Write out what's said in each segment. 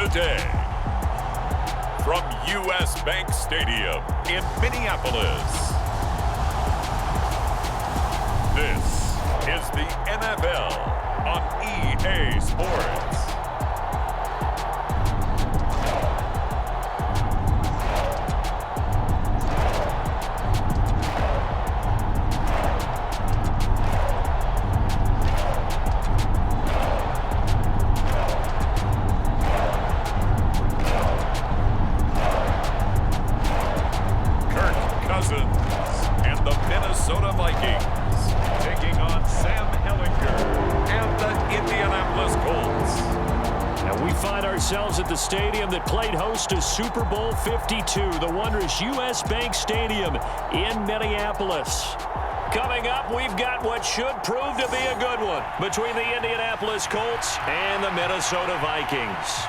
today. From U.S. Bank Stadium in Minneapolis, this is the NFL on EA Sports. And the Minnesota Vikings taking on Sam Ellinger and the Indianapolis Colts. And we find ourselves at the stadium that played host to Super Bowl 52, the wondrous U.S. Bank Stadium in Minneapolis. Coming up, we've got what should prove to be a good one between the Indianapolis Colts and the Minnesota Vikings.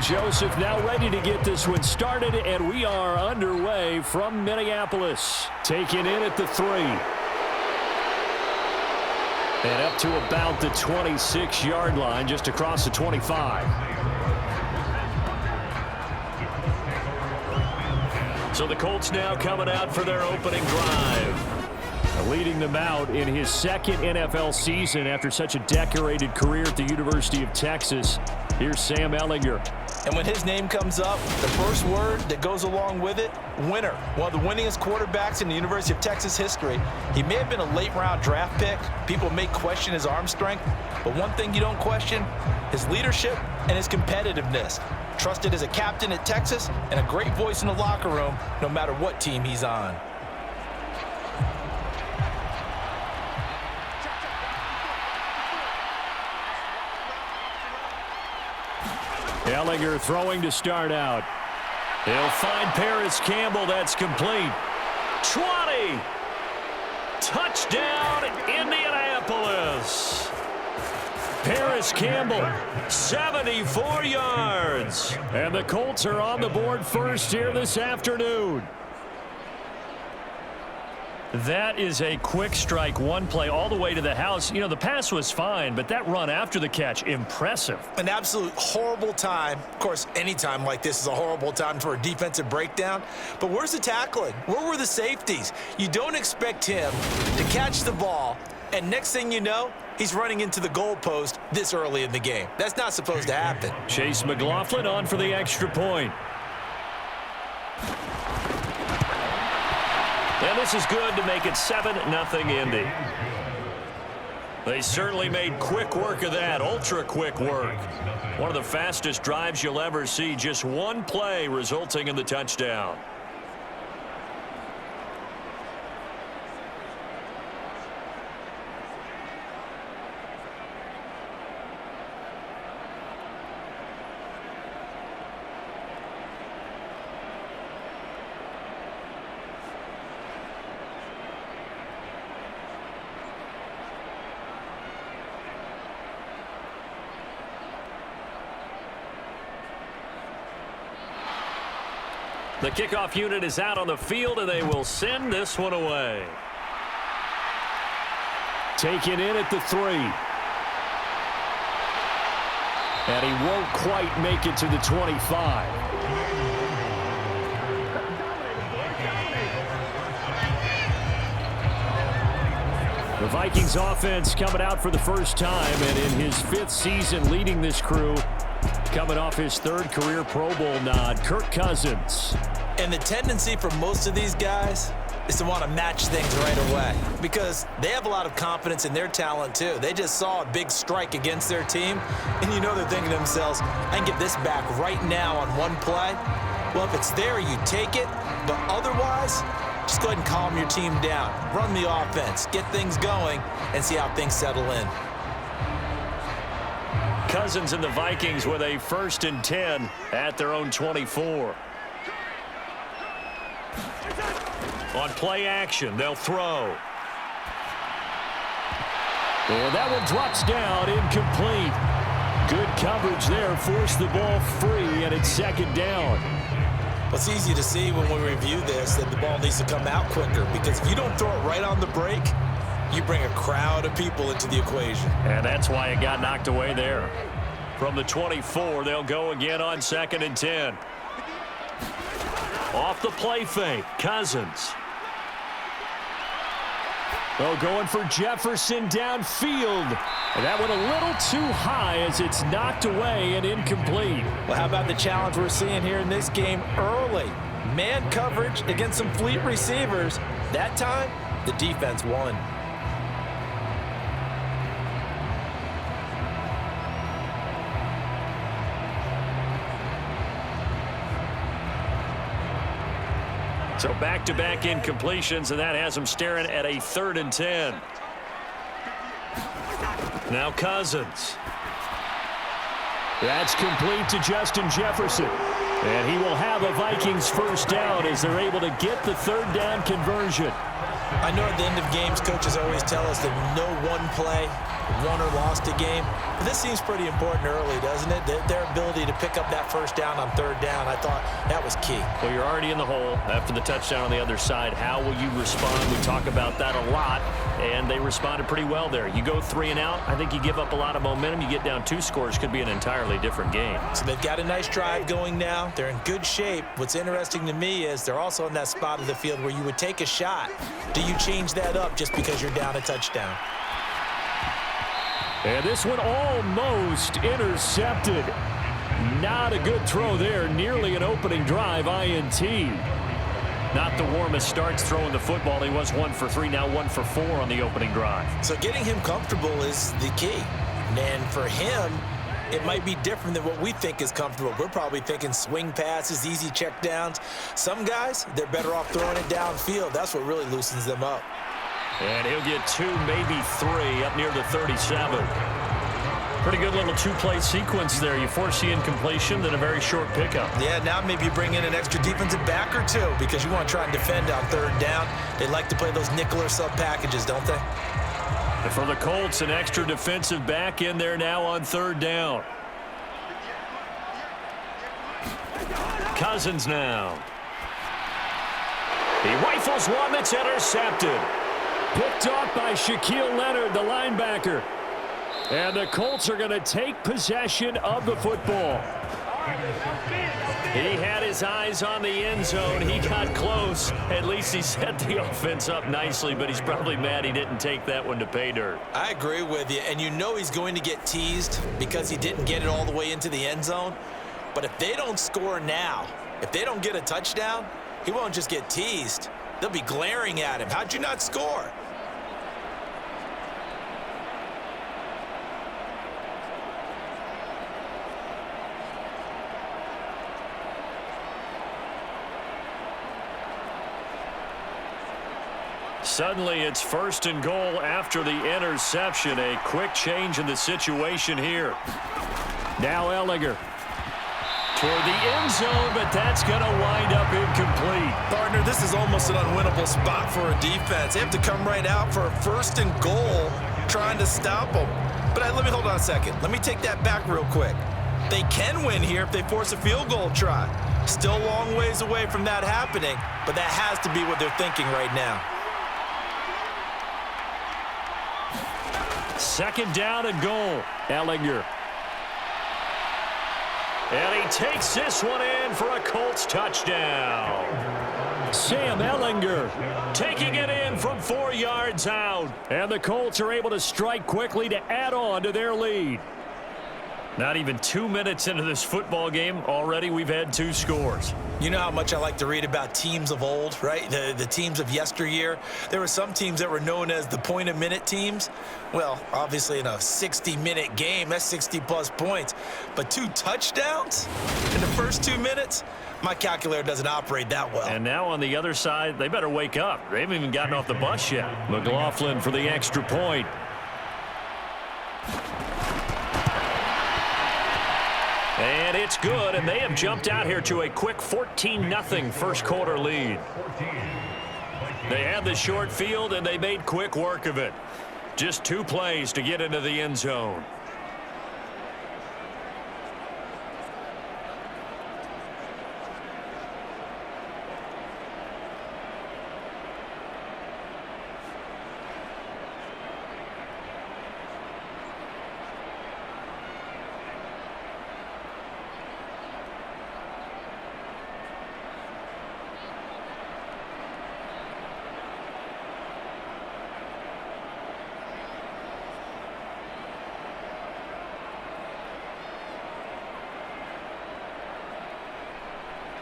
Joseph now ready to get this one started, and we are underway from Minneapolis. Taken in at the 3. And up to about the 26-yard line, just across the 25. So the Colts now coming out for their opening drive. Leading them out in his second NFL season after such a decorated career at the University of Texas. Here's Sam Ellinger. And when his name comes up, the first word that goes along with it, winner. One of the winningest quarterbacks in the University of Texas history. He may have been a late-round draft pick. People may question his arm strength. But one thing you don't question, his leadership and his competitiveness. Trusted as a captain at Texas and a great voice in the locker room, no matter what team he's on. Ellinger throwing to start out. He'll find Paris Campbell. That's complete. 20. Touchdown, Indianapolis. Paris Campbell, 74 yards. And the Colts are on the board first here this afternoon. That is a quick strike, one play all the way to the house. You know, the pass was fine, but that run after the catch, impressive. An absolute horrible time. Of course, any time like this is a horrible time for a defensive breakdown. But where's the tackling? Where were the safeties? You don't expect him to catch the ball, and next thing you know, he's running into the goalpost this early in the game. That's not supposed to happen. Chase McLaughlin on for the extra point. And this is good to make it 7-0 Indy. They certainly made quick work of that, ultra-quick work. One of the fastest drives you'll ever see, just one play resulting in the touchdown. The kickoff unit is out on the field, and they will send this one away. Taken in at the 3. And he won't quite make it to the 25. The Vikings offense coming out for the first time, and in his 5th season leading this crew, coming off his 3rd career Pro Bowl nod, Kirk Cousins. And the tendency for most of these guys is to want to match things right away because they have a lot of confidence in their talent too. They just saw a big strike against their team, and you know they're thinking to themselves, I can get this back right now on one play. Well, if it's there, you take it, but otherwise, just go ahead and calm your team down. Run the offense, get things going, and see how things settle in. Cousins and the Vikings with a 1st and 10 at their own 24. On play action, they'll throw. And that one drops down, incomplete. Good coverage there, forced the ball free, and it's 2nd down. Well, it's easy to see when we review this that the ball needs to come out quicker, because if you don't throw it right on the break, you bring a crowd of people into the equation. And that's why it got knocked away there. From the 24, they'll go again on 2nd and 10. Off the play fake, Cousins. Oh, going for Jefferson downfield. And that went a little too high as it's knocked away and incomplete. Well, how about the challenge we're seeing here in this game early? Man coverage against some fleet receivers. That time, the defense won. So back-to-back incompletions, and that has them staring at a 3rd and 10. Now Cousins. That's complete to Justin Jefferson. And he will have a Vikings 1st down as they're able to get the 3rd down conversion. I know at the end of games, coaches always tell us that no one play won or lost a game. But this seems pretty important early, doesn't it? Their ability to pick up that 1st down on 3rd down, I thought that was key. Well, you're already in the hole after the touchdown on the other side. How will you respond? We talk about that a lot, and they responded pretty well there. You go 3 and out, I think you give up a lot of momentum. You get down 2 scores, could be an entirely different game. So they've got a nice drive going now. They're in good shape. What's interesting to me is they're also in that spot of the field where you would take a shot. Do you change that up just because you're down a touchdown? And this one almost intercepted. Not a good throw there. Nearly an opening drive INT. Not the warmest starts throwing the football. He was 1 for 3, now 1 for 4 on the opening drive. So getting him comfortable is the key. And for him, it might be different than what we think is comfortable. We're probably thinking swing passes, easy check downs. Some guys, they're better off throwing it downfield. That's what really loosens them up. And he'll get 2, maybe 3 up near the 37. Pretty good little 2-play sequence there. You force the incompletion, then a very short pickup. Yeah, now maybe you bring in an extra defensive back or 2 because you want to try and defend on 3rd down. They like to play those nickel or sub packages, don't they? And for the Colts, an extra defensive back in there now on 3rd down. Cousins now. He rifles one that's intercepted. Picked off by Shaquille Leonard, the linebacker. And the Colts are going to take possession of the football. He had his eyes on the end zone. He got close. At least he set the offense up nicely, but he's probably mad he didn't take that one to pay dirt. I agree with you, and you know he's going to get teased because he didn't get it all the way into the end zone. But if they don't score now, if they don't get a touchdown, he won't just get teased. They'll be glaring at him. How'd you not score? Suddenly, it's 1st and goal after the interception. A quick change in the situation here. Now Ellinger toward the end zone, but that's going to wind up incomplete. Partner, this is almost an unwinnable spot for a defense. They have to come right out for a 1st and goal trying to stop them. But let me hold on a second. Let me take that back real quick. They can win here if they force a field goal try. Still a long ways away from that happening, but that has to be what they're thinking right now. 2nd down and goal. Ellinger. And he takes this one in for a Colts touchdown. Sam Ellinger taking it in from 4 yards out. And the Colts are able to strike quickly to add on to their lead. Not even 2 minutes into this football game, already we've had 2 scores. You know how much I like to read about teams of old, right? The teams of yesteryear. There were some teams that were known as the point-a-minute teams. Well, obviously in a 60-minute game, that's 60-plus points. But 2 touchdowns in the first 2 minutes? My calculator doesn't operate that well. And now on the other side, they better wake up. They haven't even gotten off the bus yet. McLaughlin for the extra point. it's good, and they have jumped out here to a quick 14-0 first quarter lead. They had the short field, and they made quick work of it. Just 2 plays to get into the end zone.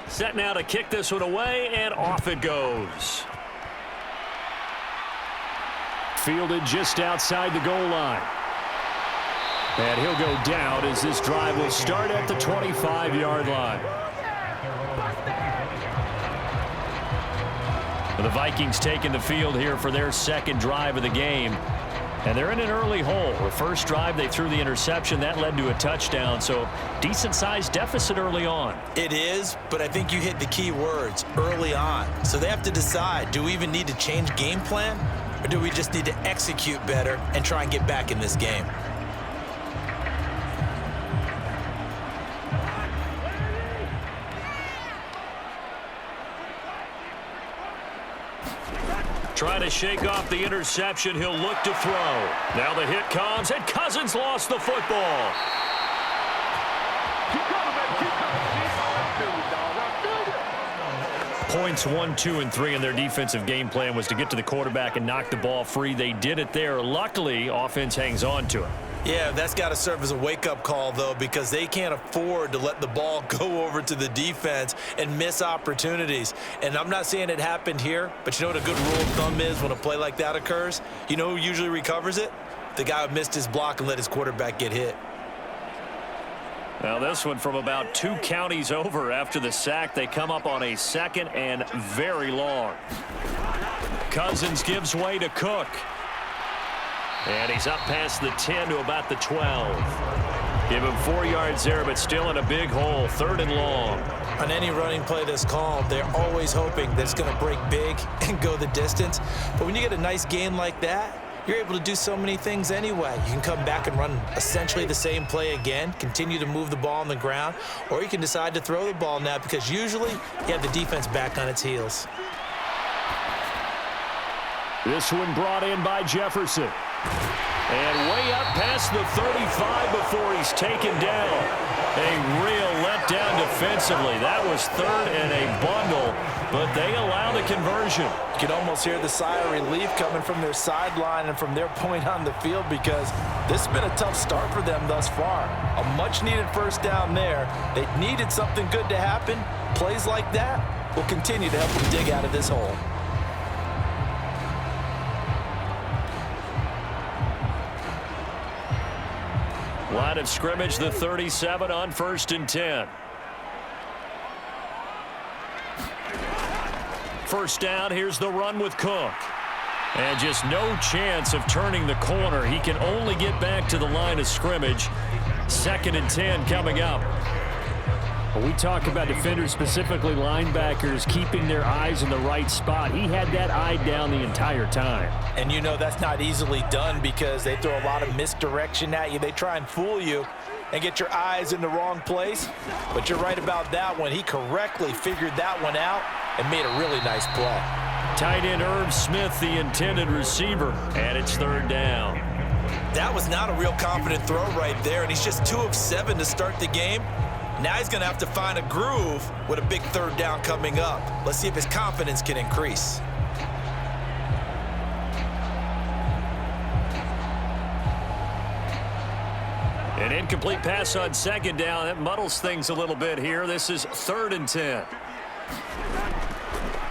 Set now to kick this one away, and off it goes. Fielded just outside the goal line. And he'll go down as this drive will start at the 25-yard line. The Vikings taking the field here for their second drive of the game. And they're in an early hole. The first drive, they threw the interception. That led to a touchdown, so decent-sized deficit early on. It is, but I think you hit the key words, early on. So they have to decide, do we even need to change game plan, or do we just need to execute better and try and get back in this game? Trying to shake off the interception. He'll look to throw. Now the hit comes, and Cousins lost the football. Points 1, 2, and 3 in their defensive game plan was to get to the quarterback and knock the ball free. They did it there. Luckily, offense hangs on to it. Yeah, that's got to serve as a wake-up call, though, because they can't afford to let the ball go over to the defense and miss opportunities. And I'm not saying it happened here, but you know what a good rule of thumb is when a play like that occurs? You know who usually recovers it? The guy who missed his block and let his quarterback get hit. Now this one from about 2 counties over after the sack. They come up on a second and very long. Cousins gives way to Cook. And he's up past the 10 to about the 12. Give him 4 yards there, but still in a big hole. 3rd and long. On any running play that's called, they're always hoping that it's going to break big and go the distance. But when you get a nice gain like that, you're able to do so many things anyway. You can come back and run essentially the same play again, continue to move the ball on the ground, or you can decide to throw the ball now because usually you have the defense back on its heels. This one brought in by Jefferson. And way up past the 35 before he's taken down. A real letdown defensively. That was 3rd and a bundle, but they allow the conversion. You can almost hear the sigh of relief coming from their sideline and from their point on the field because this has been a tough start for them thus far. A much-needed first down there. They needed something good to happen. Plays like that will continue to help them dig out of this hole. Line of scrimmage, the 37 on 1st and 10. First down, here's the run with Cook. And just no chance of turning the corner. He can only get back to the line of scrimmage. 2nd and 10 coming up. When we talk about defenders, specifically linebackers, keeping their eyes in the right spot, he had that eye down the entire time. And you know that's not easily done because they throw a lot of misdirection at you. They try and fool you and get your eyes in the wrong place. But you're right about that one. He correctly figured that one out and made a really nice play. Tight end Irv Smith, the intended receiver, and it's 3rd down. That was not a real confident throw right there, and he's just 2 of 7 to start the game. Now he's going to have to find a groove with a big 3rd down coming up. Let's see if his confidence can increase. An incomplete pass on 2nd down. That muddles things a little bit here. This is 3rd and 10.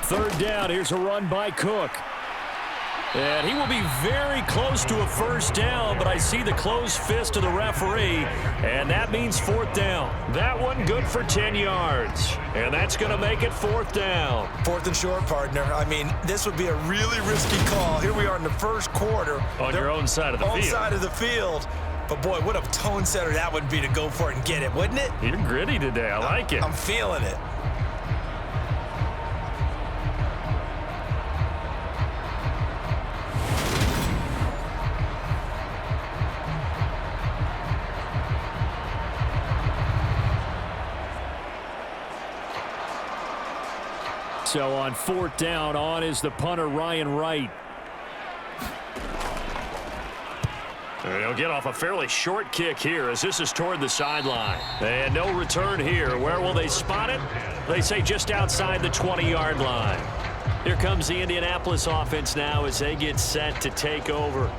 3rd down. Here's a run by Cook. And he will be very close to a first down, but I see the closed fist of the referee, and that means 4th down. That one good for 10 yards, and that's going to make it 4th down. 4th and short, partner. I mean, this would be a really risky call. Here we are in the first quarter. On your own side of the field. Own side of the field. But, boy, what a tone setter that would be to go for it and get it, wouldn't it? You're gritty today. I like it. I'm feeling it. So on 4th down, on is the punter, Ryan Wright. They'll get off a fairly short kick here as this is toward the sideline. And no return here. Where will they spot it? They say just outside the 20-yard line. Here comes the Indianapolis offense now as they get set to take over.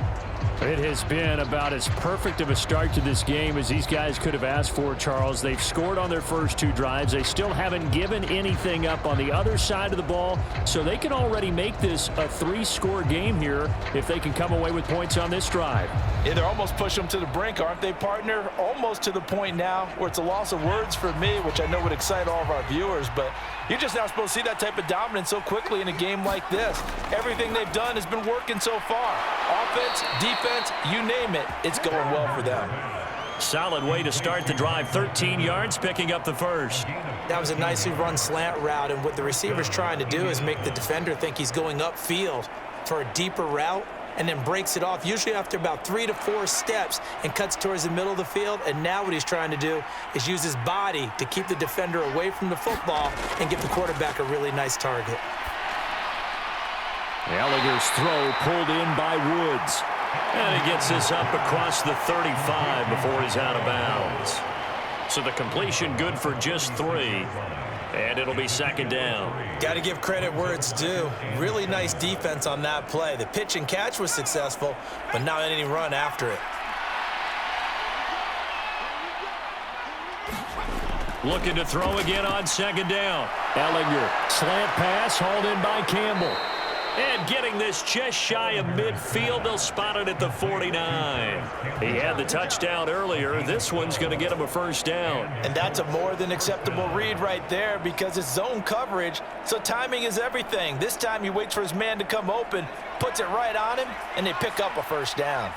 It has been about as perfect of a start to this game as these guys could have asked for, Charles. They've scored on their first 2 drives. They still haven't given anything up on the other side of the ball, so they can already make this a 3-score game here if they can come away with points on this drive. Yeah, they're almost pushing them to the brink, aren't they, partner? Almost to the point now where it's a loss of words for me, which I know would excite all of our viewers, but you're just not supposed to see that type of dominance so quickly in a game like this. Everything they've done has been working so far. Offense, defense, you name it, it's going well for them. Solid way to start the drive. 13 yards, picking up the first. That was a nicely run slant route, and what the receiver's trying to do is make the defender think he's going upfield for a deeper route, and then breaks it off, usually after about 3 to 4 steps, and cuts towards the middle of the field. And now what he's trying to do is use his body to keep the defender away from the football and give the quarterback a really nice target. Gallagher's throw pulled in by Woods. And he gets this up across the 35 before he's out of bounds. So the completion good for just 3. And it'll be 2nd down. Got to give credit where it's due. Really nice defense on that play. The pitch and catch was successful, but not any run after it. Looking to throw again on 2nd down. Ellinger, slant pass, hauled in by Campbell. And getting this just shy of midfield, they'll spot it at the 49. He had the touchdown earlier. This one's going to get him a 1st down. And that's a more than acceptable read right there because it's zone coverage, so timing is everything. This time he waits for his man to come open, puts it right on him, and they pick up a 1st down.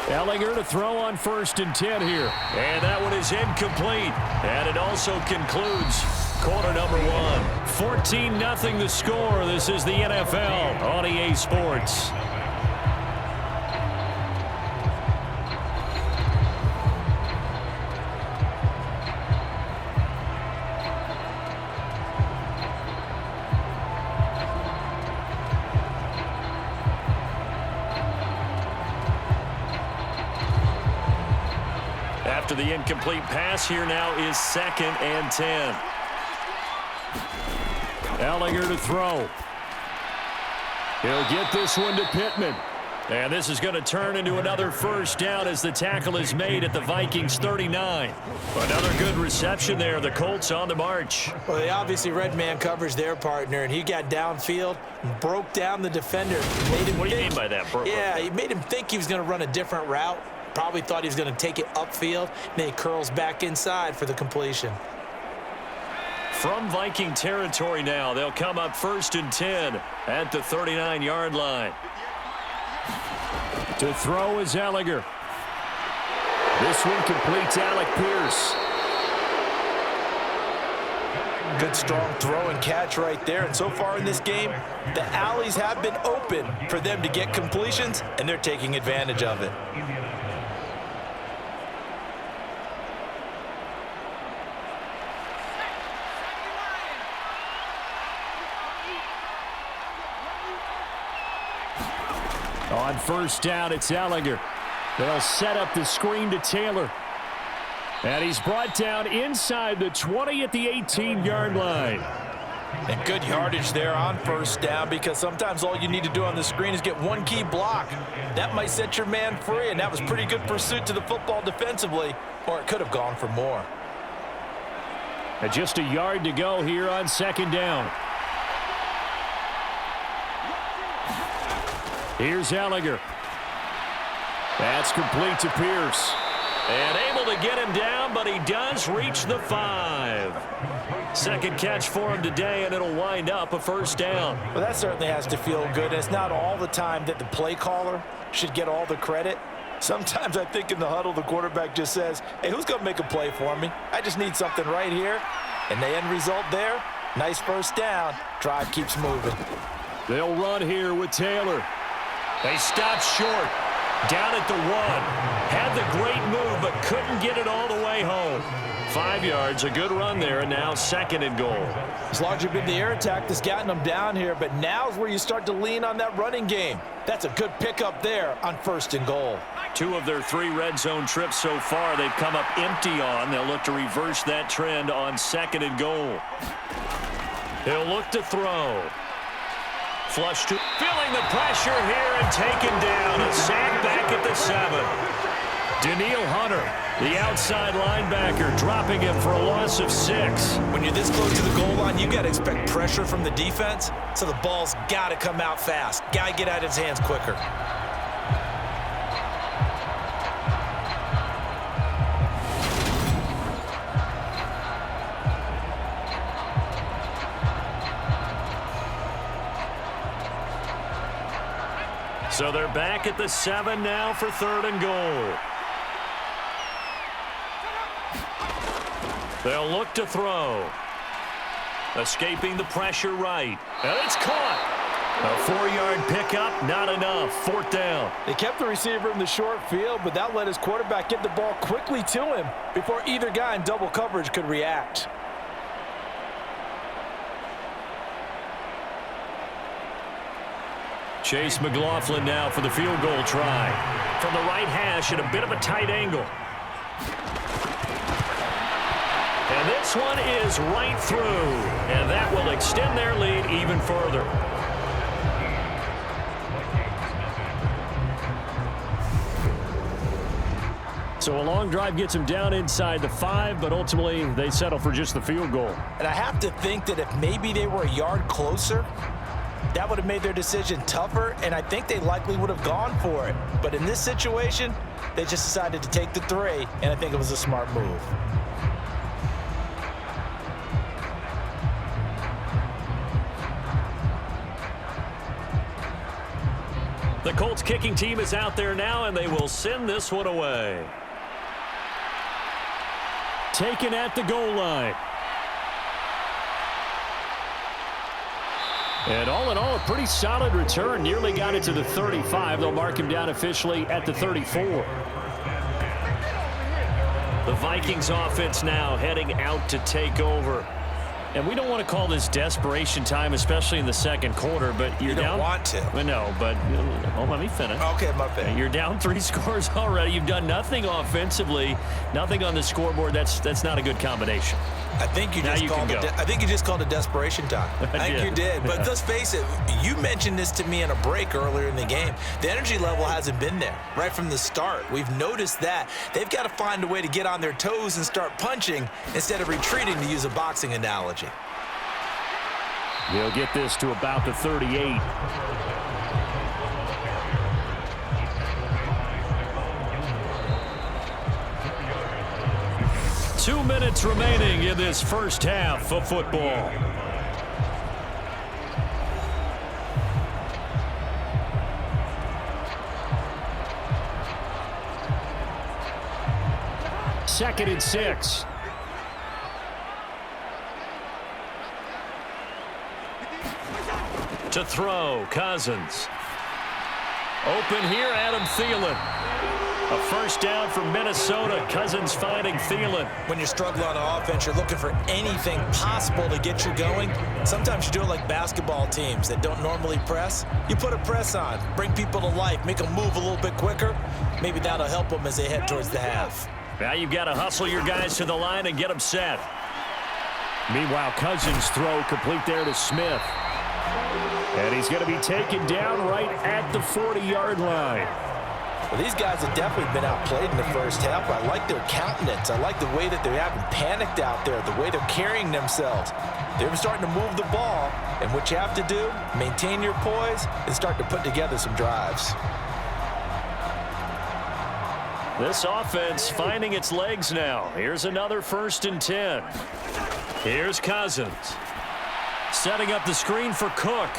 Ellinger to throw on 1st and 10 here. And that one is incomplete. And it also concludes quarter number 1. 14-0 the score. This is the NFL on EA Sports. After the incomplete pass, here now is 2nd and 10. Ellinger to throw. He'll get this one to Pittman. And this is going to turn into another 1st down as the tackle is made at the Vikings 39. Another good reception there. The Colts on the march. Well, they obviously read man coverage their partner, and he got downfield and broke down the defender. What do you mean by that, bro? Yeah, he made him think he was going to run a different route. Probably thought he was going to take it upfield. Then he curls back inside for the completion. From Viking territory now, they'll come up 1st and 10 at the 39-yard line. To throw is Ellinger. This one completes Alec Pierce. Good strong throw and catch right there. And so far in this game, the alleys have been open for them to get completions, and they're taking advantage of it. On 1st down, it's Ellinger. They'll set up the screen to Taylor. And he's brought down inside the 20 at the 18-yard line. And good yardage there on 1st down because sometimes all you need to do on the screen is get one key block. That might set your man free, and that was pretty good pursuit to the football defensively, or it could have gone for more. And just a yard to go here on 2nd down. Here's Ellinger. That's complete to Pierce. And able to get him down, but he does reach the 5. Second catch for him today, and it'll wind up a first down. Well, that certainly has to feel good. It's not all the time that the play caller should get all the credit. Sometimes I think in the huddle, the quarterback just says, hey, who's going to make a play for me? I just need something right here. And the end result there, nice first down. Drive keeps moving. They'll run here with Taylor. They stop short. Down at the 1. Had the great move, but couldn't get it all the way home. 5 yards, a good run there, and now 2nd and goal. It's largely been the air attack that's gotten them down here, but now's where you start to lean on that running game. That's a good pickup there on 1st and goal. 2 of their 3 red zone trips so far they've come up empty on. They'll look to reverse that trend on 2nd and goal. He'll look to throw. Flush to feeling the pressure here and taken down. A sack back at the 7. Daniil Hunter, the outside linebacker, dropping him for a loss of 6. When you're this close to the goal line, you got to expect pressure from the defense, so the ball's got to come out fast. Got to get out of his hands quicker. So they're back at the 7 now for 3rd and goal. They'll look to throw. Escaping the pressure right. And it's caught. A 4-yard pickup, not enough. 4th down. They kept the receiver in the short field, but that let his quarterback get the ball quickly to him before either guy in double coverage could react. Chase McLaughlin now for the field goal try. From the right hash at a bit of a tight angle. And this one is right through. And that will extend their lead even further. So a long drive gets them down inside the 5, but ultimately they settle for just the field goal. And I have to think that if maybe they were a yard closer, that would have made their decision tougher, and I think they likely would have gone for it. But in this situation, they just decided to take the 3, and I think it was a smart move. The Colts kicking team is out there now, and they will send this one away. Taken at the goal line. And all in all, a pretty solid return. Nearly got it to the 35. They'll mark him down officially at the 34. The Vikings offense now heading out to take over. And we don't want to call this desperation time, especially in the 2nd quarter, but you're down. You don't want to. Well, no, but let me finish. Okay, my bad. You're down 3 scores already. You've done nothing offensively, nothing on the scoreboard. That's not a good combination. I think you just called it desperation time. I think you did. But let's face it, you mentioned this to me in a break earlier in the game. The energy level hasn't been there right from the start. We've noticed that. They've got to find a way to get on their toes and start punching instead of retreating, to use a boxing analogy. He'll get this to about the 38. Two minutes remaining in this first half of football. Second and 6. To throw, Cousins. Open here, Adam Thielen. A first down for Minnesota. Cousins finding Thielen. When you're struggling on offense, you're looking for anything possible to get you going. Sometimes you do it like basketball teams that don't normally press. You put a press on, bring people to life, make them move a little bit quicker. Maybe that'll help them as they head towards the half. Now you've got to hustle your guys to the line and get them set. Meanwhile, Cousins throw complete there to Smith. And he's going to be taken down right at the 40-yard line. Well, these guys have definitely been outplayed in the first half. I like their countenance. I like the way that they haven't panicked out there, the way they're carrying themselves. They're starting to move the ball, and what you have to do, maintain your poise and start to put together some drives. This offense finding its legs now. Here's another 1st and 10. Here's Cousins. Setting up the screen for Cook.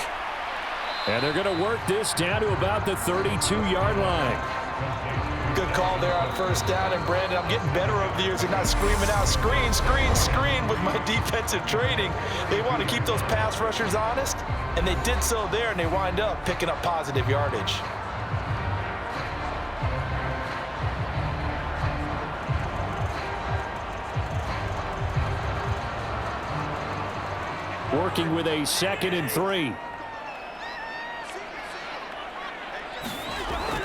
And they're going to work this down to about the 32-yard line. Good call there on 1st down. And, Brandon, I'm getting better over the years and not screaming out, screen, screen, screen with my defensive training. They want to keep those pass rushers honest, and they did so there, and they wind up picking up positive yardage. Working with a 2nd and 3.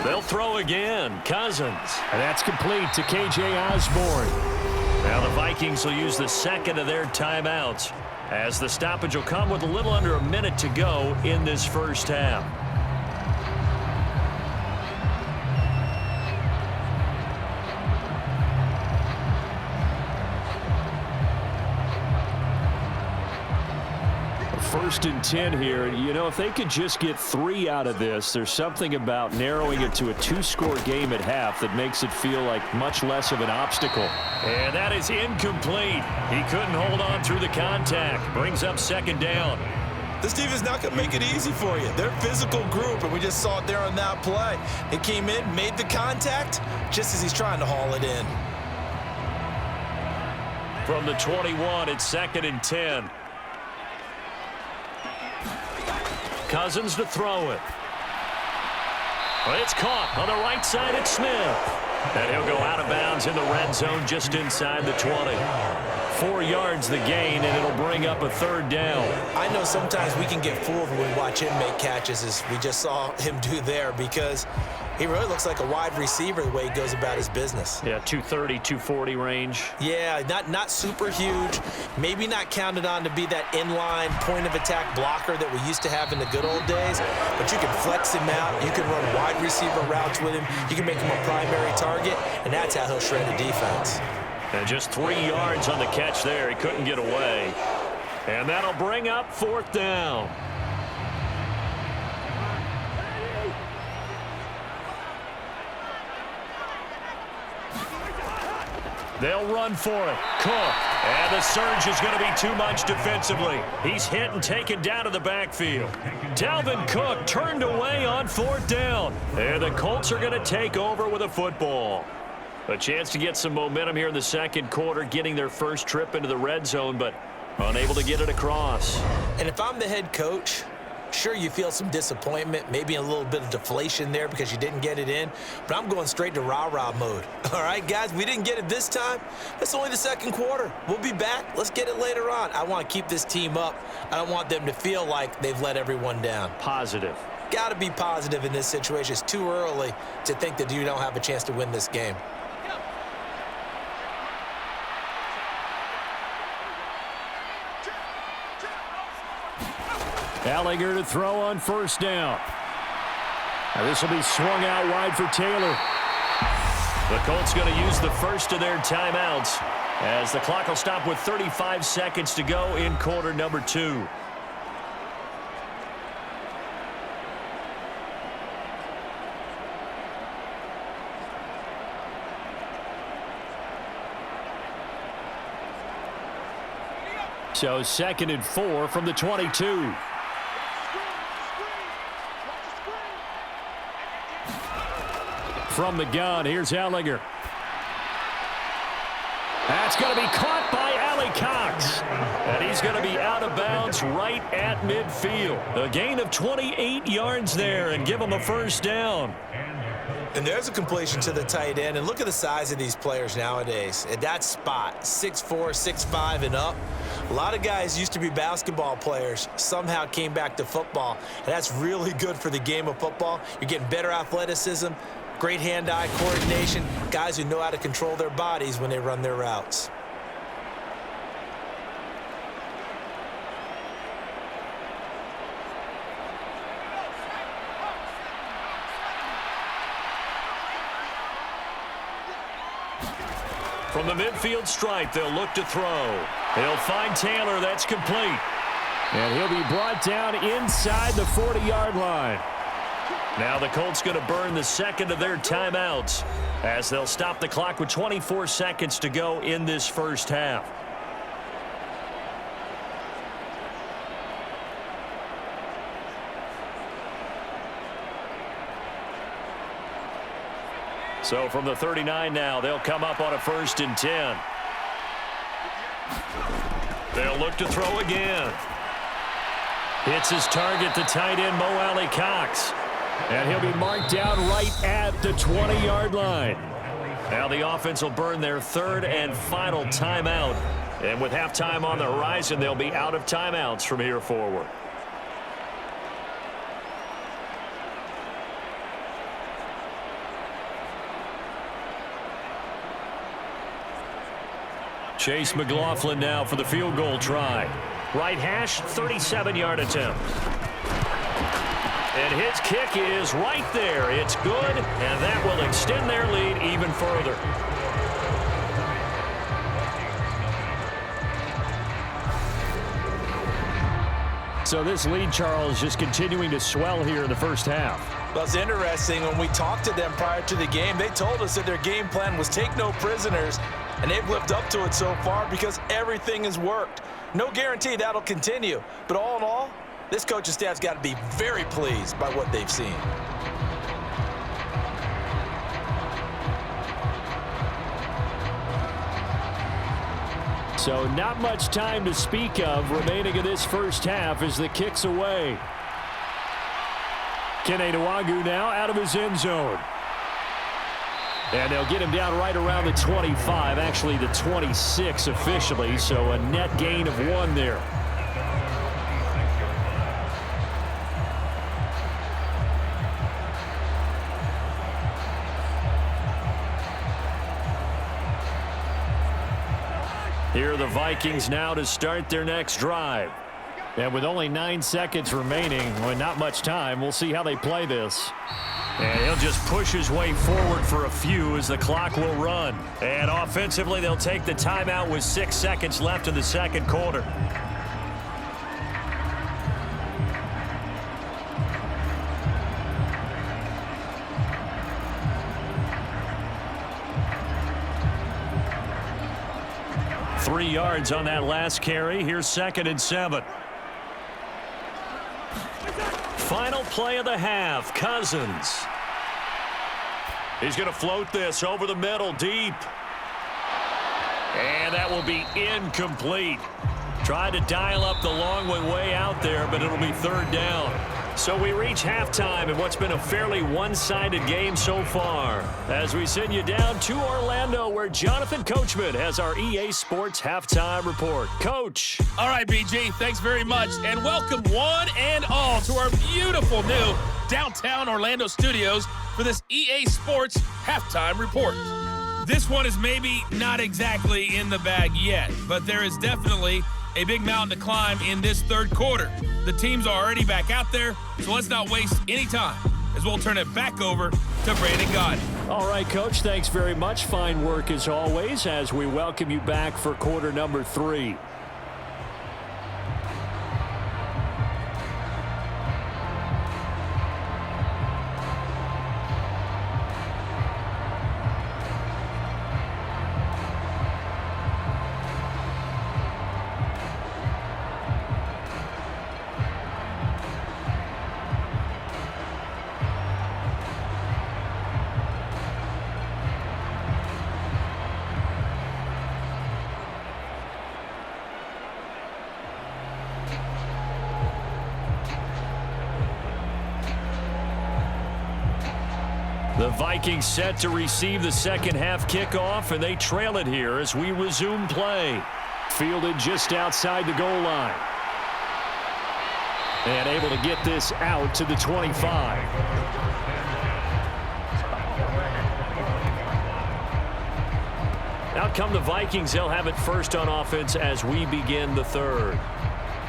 They'll throw again. Cousins. And that's complete to K.J. Osborne. Now the Vikings will use the 2nd of their timeouts, as the stoppage will come with a little under a minute to go in this 1st half. First and 10 here. You know, if they could just get 3 out of this, there's something about narrowing it to a 2-score game at half that makes it feel like much less of an obstacle. And that is incomplete. He couldn't hold on through the contact. Brings up 2nd down. This team is not going to make it easy for you. They're a physical group, and we just saw it there on that play. It came in, made the contact, just as he's trying to haul it in. From the 21, it's 2nd and 10. Cousins to throw it. Well, it's caught on the right side. It's Smith. And he'll go out of bounds in the red zone just inside the 20. 4 yards the gain, and it'll bring up a 3rd down. I know sometimes we can get fooled when we watch him make catches, as we just saw him do there, because he really looks like a wide receiver the way he goes about his business. Yeah, 230, 240 range. Yeah, not super huge. Maybe not counted on to be that inline point-of-attack blocker that we used to have in the good old days, but you can flex him out. You can run wide receiver routes with him. You can make him a primary target, and that's how he'll shred a defense. And just 3 yards on the catch there. He couldn't get away. And that'll bring up 4th down. They'll run for it. Cook. And the surge is going to be too much defensively. He's hit and taken down to the backfield. Dalvin Cook turned away on 4th down. And the Colts are going to take over with a football. A chance to get some momentum here in the 2nd quarter, getting their first trip into the red zone, but unable to get it across. And if I'm the head coach, sure, you feel some disappointment, maybe a little bit of deflation there because you didn't get it in, but I'm going straight to rah-rah mode. All right, guys, we didn't get it this time. It's only the 2nd quarter. We'll be back. Let's get it later on. I want to keep this team up. I don't want them to feel like they've let everyone down. Positive. Got to be positive in this situation. It's too early to think that you don't have a chance to win this game. Alec to throw on 1st down. Now this will be swung out wide for Taylor. The Colts going to use the 1st of their timeouts, as the clock will stop with 35 seconds to go in quarter number 2. So 2nd and 4 from the 22. From the gun, here's Alec. That's going to be caught by Alec Cox. And he's going to be out of bounds right at midfield. A gain of 28 yards there, and give him a 1st down. And there's a completion to the tight end. And look at the size of these players nowadays. At that spot, 6'4", 6'5", and up. A lot of guys used to be basketball players, somehow came back to football. And that's really good for the game of football. You're getting better athleticism, great hand-eye coordination, guys who know how to control their bodies when they run their routes. From the midfield stripe, they'll look to throw. They'll find Taylor. That's complete. And he'll be brought down inside the 40-yard line. Now the Colts going to burn the second of their timeouts as they'll stop the clock with 24 seconds to go in this first half. So from the 39 now, they'll come up on a 1st and 10. They'll look to throw again. Hits his target, the tight end, Mo Alley-Cox. And he'll be marked down right at the 20-yard line. Now the offense will burn their 3rd and final timeout. And with halftime on the horizon, they'll be out of timeouts from here forward. Chase McLaughlin now for the field goal try. Right hash, 37-yard attempt. And his kick is right there. It's good, and that will extend their lead even further. So this lead, Charles, just continuing to swell here in the first half. Well, it's interesting. When we talked to them prior to the game, they told us that their game plan was take no prisoners, and they've lived up to it so far because everything has worked. No guarantee that'll continue, but all in all, this coaching staff's got to be very pleased by what they've seen. So not much time to speak of remaining in this first half as the kick's away. Kene Nwagu now out of his end zone. And they'll get him down right around the 25, actually the 26 officially, so a net gain of 1 there. Here are the Vikings now to start their next drive. And with only 9 seconds remaining, well, not much time, we'll see how they play this. And he'll just push his way forward for a few as the clock will run. And offensively, they'll take the timeout with 6 seconds left in the second quarter. Three yards on that last carry. Here's 2nd and 7. Final play of the half, Cousins. He's going to float this over the middle, deep. And that will be incomplete. Tried to dial up the long one way out there, but it'll be 3rd down. So we reach halftime in what's been a fairly one-sided game so far. As we send you down to Orlando, where Jonathan Coachman has our EA Sports Halftime Report. Coach. All right, BG, thanks very much. And welcome one and all to our beautiful new downtown Orlando studios for this EA Sports Halftime Report. This one is maybe not exactly in the bag yet, but there is definitely a big mountain to climb in this 3rd quarter. The teams are already back out there, so let's not waste any time as we'll turn it back over to Brandon Gaudin. All right, Coach, thanks very much. Fine work as always as we welcome you back for quarter number 3. The Vikings set to receive the second half kickoff, and they trail it here as we resume play. Fielded just outside the goal line. And able to get this out to the 25. Out come the Vikings. They'll have it first on offense as we begin the 3rd.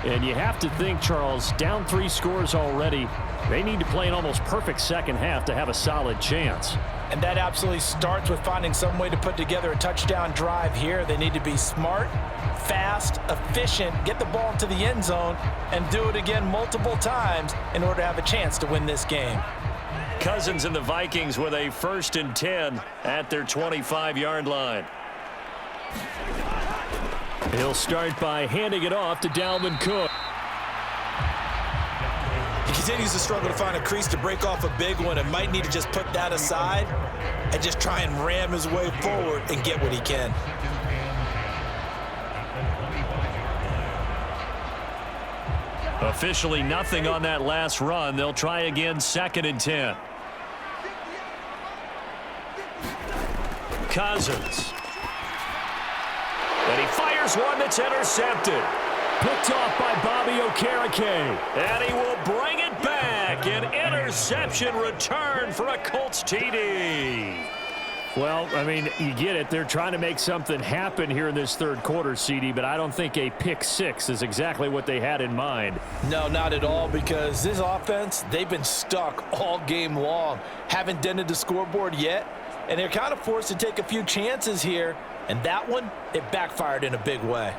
And you have to think, Charles, down 3 scores already. They need to play an almost perfect second half to have a solid chance. And that absolutely starts with finding some way to put together a touchdown drive here. They need to be smart, fast, efficient, get the ball into the end zone, and do it again multiple times in order to have a chance to win this game. Cousins and the Vikings with a 1st and 10 at their 25-yard line. He'll start by handing it off to Dalvin Cook. He continues to struggle to find a crease to break off a big one and might need to just put that aside and just try and ram his way forward and get what he can. Officially nothing on that last run. They'll try again, 2nd and 10. Cousins. And he fires one that's intercepted. Picked off by Bobby Okereke. And he will bring it back. An interception return for a Colts TD. Well, I mean, you get it. They're trying to make something happen here in this 3rd quarter, CD, but I don't think a pick 6 is exactly what they had in mind. No, not at all, because this offense, they've been stuck all game long. Haven't dented the scoreboard yet, and they're kind of forced to take a few chances here, and that one, it backfired in a big way.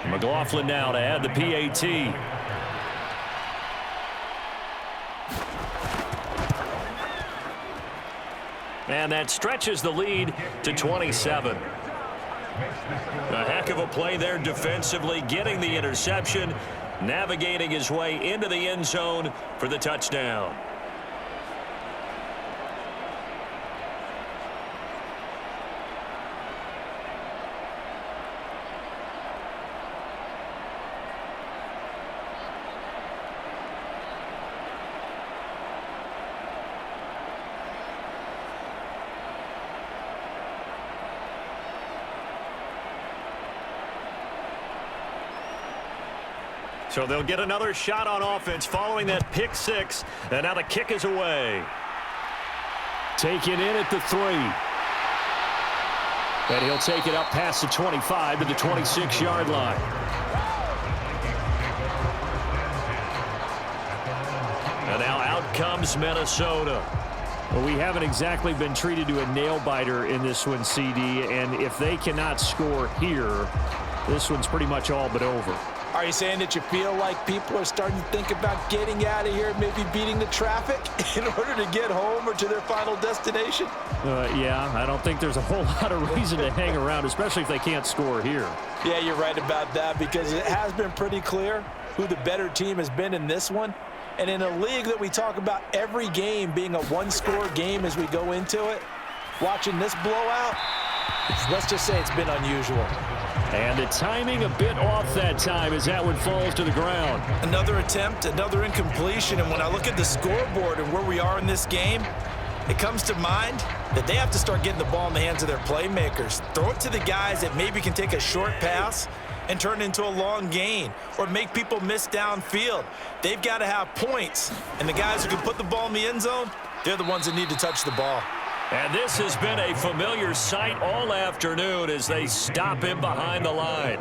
McLaughlin now to add the PAT. And that stretches the lead to 27. A heck of a play there defensively, getting the interception, navigating his way into the end zone for the touchdown. So they'll get another shot on offense following that pick 6. And now the kick is away. Taken in at the 3. And he'll take it up past the 25 to the 26-yard line. And now out comes Minnesota. Well, we haven't exactly been treated to a nail-biter in this one, CD. And if they cannot score here, this one's pretty much all but over. Are you saying that you feel like people are starting to think about getting out of here, maybe beating the traffic in order to get home or to their final destination? Yeah, I don't think there's a whole lot of reason to hang around, especially if they can't score here. Yeah, you're right about that, because it has been pretty clear who the better team has been in this one. And in a league that we talk about every game being a one-score game as we go into it, watching this blowout, let's just say it's been unusual. And the timing a bit off that time as that one falls to the ground. Another attempt, another incompletion, and when I look at the scoreboard and where we are in this game, it comes to mind that they have to start getting the ball in the hands of their playmakers. Throw it to the guys that maybe can take a short pass and turn it into a long gain or make people miss downfield. They've got to have points, and the guys who can put the ball in the end zone, they're the ones that need to touch the ball. And this has been a familiar sight all afternoon as they stop him behind the line.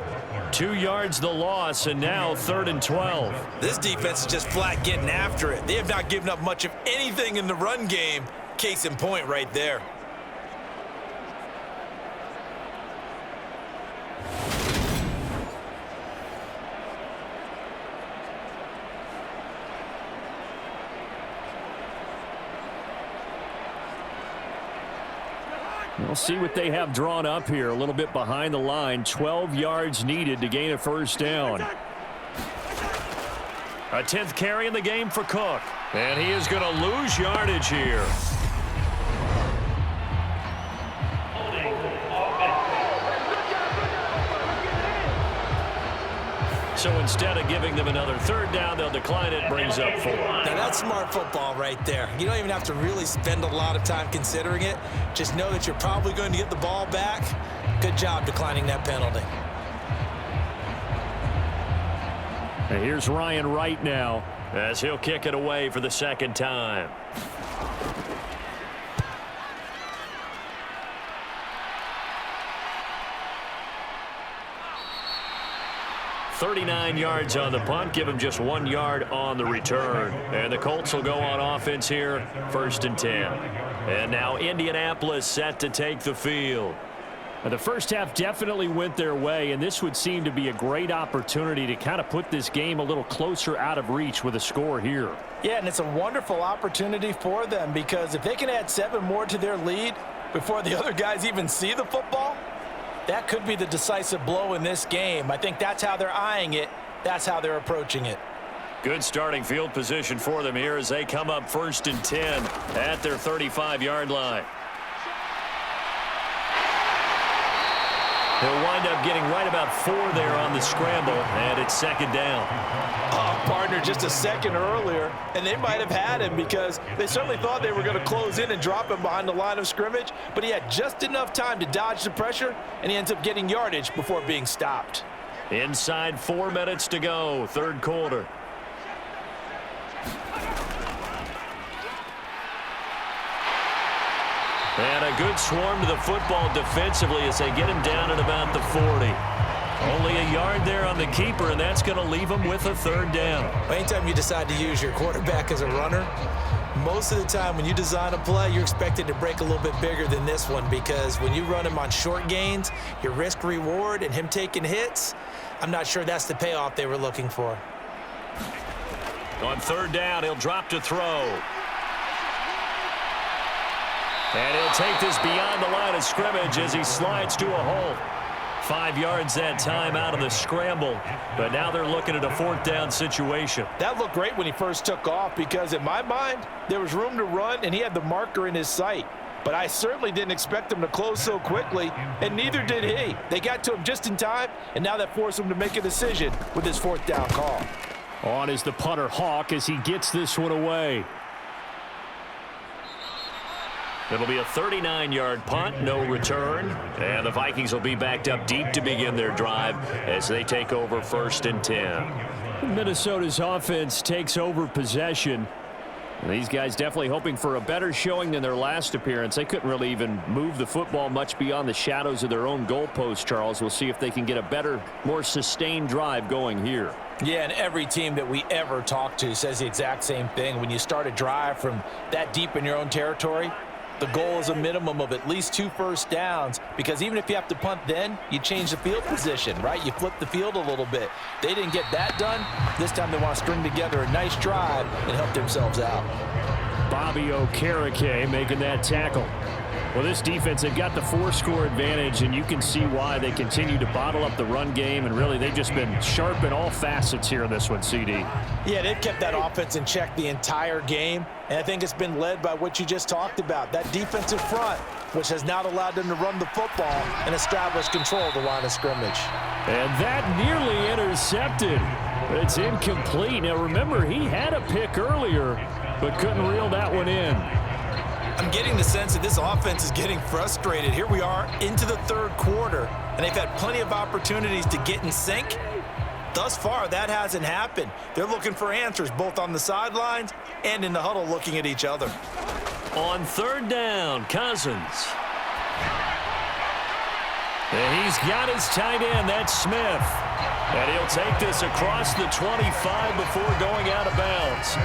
2 yards the loss, and now 3rd and 12. This defense is just flat getting after it. They have not given up much of anything in the run game. Case in point right there. We'll see what they have drawn up here. A little bit behind the line. 12 yards needed to gain a 1st down. A 10th carry in the game for Cook. And he is going to lose yardage here. So instead of giving them another 3rd down, they'll decline it, brings up 4. Now that's smart football right there. You don't even have to really spend a lot of time considering it. Just know that you're probably going to get the ball back. Good job declining that penalty. And here's Ryan Wright now as he'll kick it away for the 2nd time. 39 yards on the punt, give him just 1 yard on the return. And the Colts will go on offense here, 1st and 10. And now Indianapolis set to take the field. The first half definitely went their way, and this would seem to be a great opportunity to kind of put this game a little closer out of reach with a score here. Yeah, and it's a wonderful opportunity for them because if they can add 7 more to their lead before the other guys even see the football, that could be the decisive blow in this game. I think that's how they're eyeing it. That's how they're approaching it. Good starting field position for them here as they come up 1st and 10 at their 35-yard line. He'll wind up getting right about 4 there on the scramble, and it's 2nd down. Oh, partner, just a second earlier, and they might have had him because they certainly thought they were going to close in and drop him behind the line of scrimmage, but he had just enough time to dodge the pressure, and he ends up getting yardage before being stopped. Inside 4 minutes to go, 3rd quarter. And a good swarm to the football defensively as they get him down at about the 40. Only a yard there on the keeper, and that's going to leave him with a 3rd down. Anytime you decide to use your quarterback as a runner, most of the time when you design a play, you're expected to break a little bit bigger than this one because when you run him on short gains, your risk-reward and him taking hits, I'm not sure that's the payoff they were looking for. On 3rd down, he'll drop to throw. And he'll take this beyond the line of scrimmage as he slides to a hole. 5 yards that time out of the scramble, but now they're looking at a 4th down situation. That looked great when he first took off because in my mind, there was room to run and he had the marker in his sight. But I certainly didn't expect him to close so quickly, and neither did he. They got to him just in time, and now that forced him to make a decision with his 4th down call. On is the punter Hawk as he gets this one away. It'll be a 39-yard punt, no return. And the Vikings will be backed up deep to begin their drive as they take over 1st and 10. Minnesota's offense takes over possession. And these guys definitely hoping for a better showing than their last appearance. They couldn't really even move the football much beyond the shadows of their own goalpost, Charles. We'll see if they can get a better, more sustained drive going here. Yeah, and every team that we ever talk to says the exact same thing. When you start a drive from that deep in your own territory, the goal is a minimum of at least 2 first downs because even if you have to punt then, you change the field position, right? You flip the field a little bit. They didn't get that done. This time they want to string together a nice drive and help themselves out. Bobby Okereke making that tackle. Well, this defense, they've got the 4-score advantage, and you can see why they continue to bottle up the run game, and really they've just been sharp in all facets here in this one, CD. Yeah, they've kept that offense in check the entire game, and I think it's been led by what you just talked about, that defensive front, which has not allowed them to run the football and establish control of the line of scrimmage. And that nearly intercepted. It's incomplete. Now, remember, he had a pick earlier, but couldn't reel that one in. I'm getting the sense that this offense is getting frustrated. Here we are into the 3rd quarter, and they've had plenty of opportunities to get in sync. Thus far, that hasn't happened. They're looking for answers both on the sidelines and in the huddle looking at each other. On 3rd down, Cousins. And he's got his tight end, that's Smith. And he'll take this across the 25 before going out of bounds.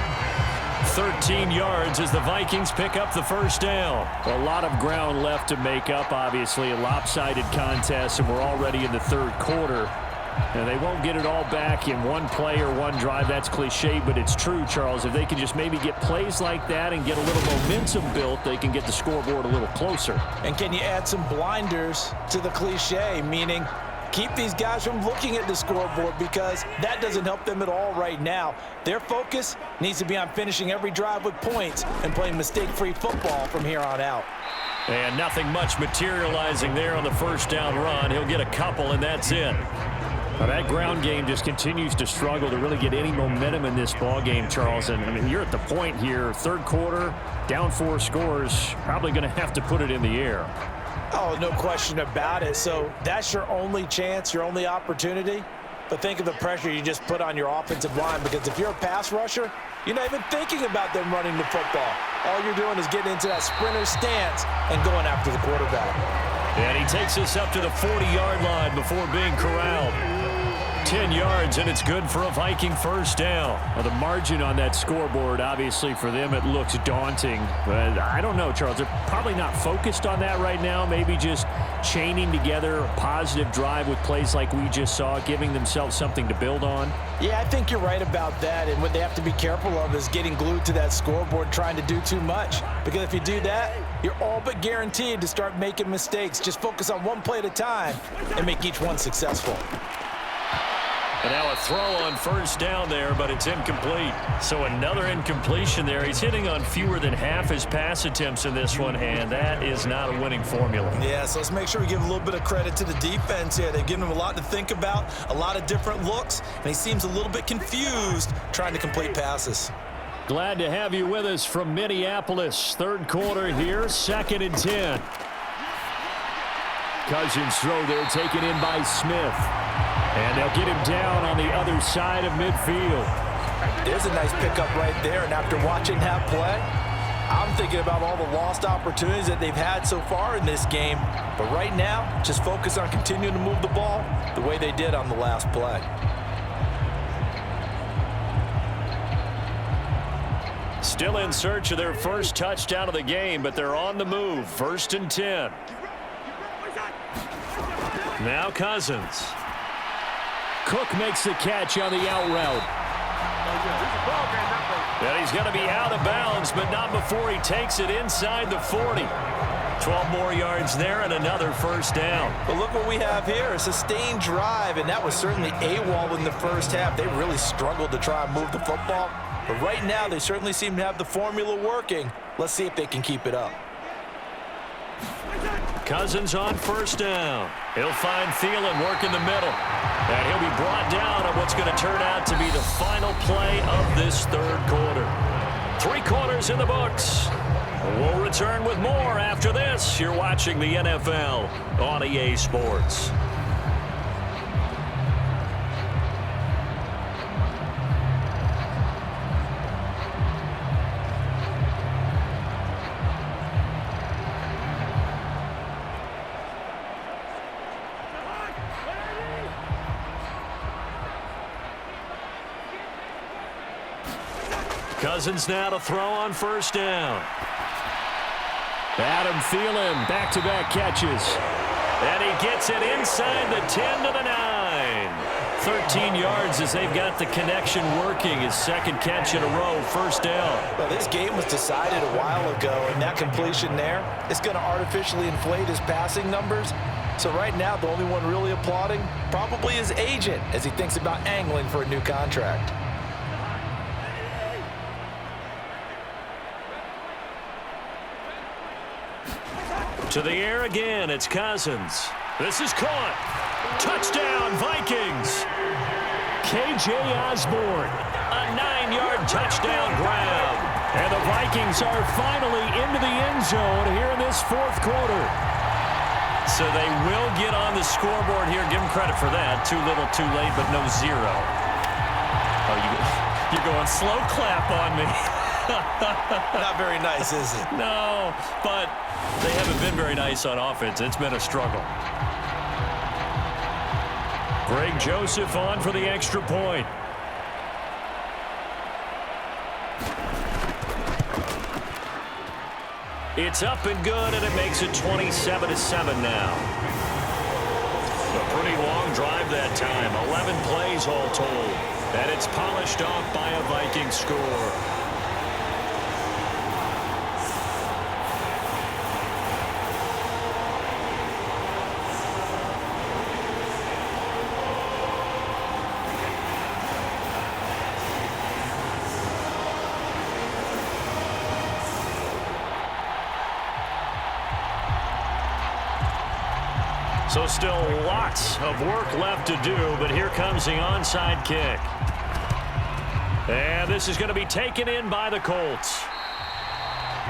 13 yards as the Vikings pick up the 1st down. A lot of ground left to make up, obviously. A lopsided contest, and we're already in the 3rd quarter. And they won't get it all back in one play or one drive. That's cliche, but it's true, Charles. If they can just maybe get plays like that and get a little momentum built, they can get the scoreboard a little closer. And can you add some blinders to the cliche, meaning keep these guys from looking at the scoreboard because that doesn't help them at all right now. Their focus needs to be on finishing every drive with points and playing mistake-free football from here on out. And nothing much materializing there on the 1st down run. He'll get a couple, and that's it. Now, that ground game just continues to struggle to really get any momentum in this ball game, Charles. And I mean, you're at the point here, 3rd quarter, down 4 scores, probably going to have to put it in the air. Oh, no question about it. So that's your only chance, your only opportunity. But think of the pressure you just put on your offensive line because if you're a pass rusher, you're not even thinking about them running the football. All you're doing is getting into that sprinter stance and going after the quarterback. And he takes us up to the 40-yard line before being corralled. 10 yards, and it's good for a Viking first down. Well, the margin on that scoreboard, obviously, for them, it looks daunting. But I don't know, Charles. They're probably not focused on that right now. Maybe just chaining together a positive drive with plays like we just saw, giving themselves something to build on. Yeah, I think you're right about that. And what they have to be careful of is getting glued to that scoreboard trying to do too much. Because if you do that, you're all but guaranteed to start making mistakes. Just focus on one play at a time and make each one successful. And now a throw on first down there, but it's incomplete. So another incompletion there. He's hitting on fewer than half his pass attempts in this one, and that is not a winning formula. Yeah, so let's make sure we give a little bit of credit to the defense here. They've given him a lot to think about, a lot of different looks, and he seems a little bit confused trying to complete passes. Glad to have you with us from Minneapolis. Third quarter here, 2nd and 10. Cousins throw there, taken in by Smith. And they'll get him down on the other side of midfield. There's a nice pickup right there, and after watching that play, I'm thinking about all the lost opportunities that they've had so far in this game. But right now, just focus on continuing to move the ball the way they did on the last play. Still in search of their first touchdown of the game, but they're on the move. 1st and 10. Now Cousins. Cook makes the catch on the out route. And he's going to be out of bounds, but not before he takes it inside the 40. 12 more yards there and another first down. But look what we have here, a sustained drive, and that was certainly AWOL in the first half. They really struggled to try and move the football. But right now, they certainly seem to have the formula working. Let's see if they can keep it up. Cousins on first down. He'll find Thielen work in the middle. And he'll be brought down on what's going to turn out to be the final play of this third quarter. 3 quarters in the books. We'll return with more after this. You're watching the NFL on EA Sports. Cousins now to throw on first down. Adam Thielen, back-to-back catches. And he gets it inside the 10 to the 9. 13 yards as they've got the connection working. His second catch in a row, first down. Well, this game was decided a while ago, and that completion there is going to artificially inflate his passing numbers. So right now, the only one really applauding probably his agent as he thinks about angling for a new contract. To the air again, it's Cousins. This is caught. Touchdown, Vikings. KJ Osborne, a 9-yard touchdown grab. And the Vikings are finally into the end zone here in this fourth quarter. So they will get on the scoreboard here. Give them credit for that. Too little, too late, but no zero. Oh, you're going slow clap on me. Not very nice, is it? No, but they haven't been very nice on offense. It's been a struggle. Greg Joseph on for the extra point. It's up and good, and it makes it 27-7 now. A pretty long drive that time. 11 plays all told. And it's polished off by a Viking score. So still lots of work left to do, but here comes the onside kick. And this is going to be taken in by the Colts.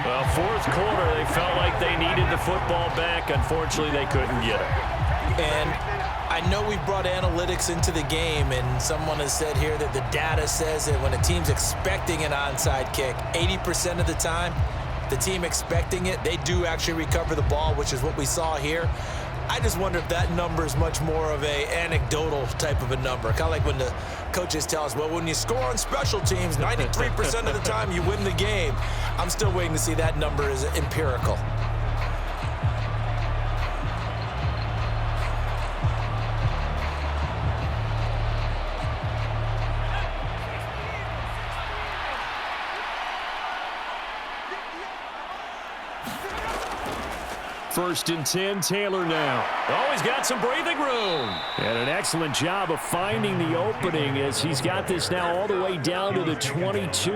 Well, fourth quarter, they felt like they needed the football back. Unfortunately, they couldn't get it. And I know we brought analytics into the game, and someone has said here that the data says that when a team's expecting an onside kick, 80% of the time, the team expecting it, they do actually recover the ball, which is what we saw here. I just wonder if that number is much more of a anecdotal type of a number. Kind of like when the coaches tell us, well, when you score on special teams, 93% of the time you win the game. I'm still waiting to see that number is empirical. First and 10, Taylor now. Oh, he's got some breathing room. And an excellent job of finding the opening as he's got this now all the way down to the 22.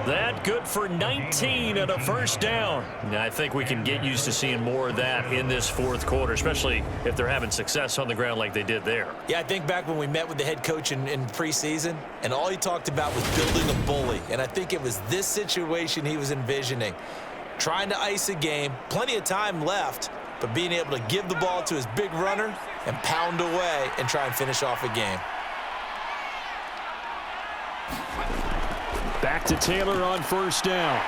That good for 19 and a first down. I think we can get used to seeing more of that in this fourth quarter, especially if they're having success on the ground like they did there. Yeah, I think back when we met with the head coach in preseason, and all he talked about was building a bully. And I think it was this situation he was envisioning. Trying to ice a game, plenty of time left, but being able to give the ball to his big runner and pound away and try and finish off a game. Back to Taylor on first down.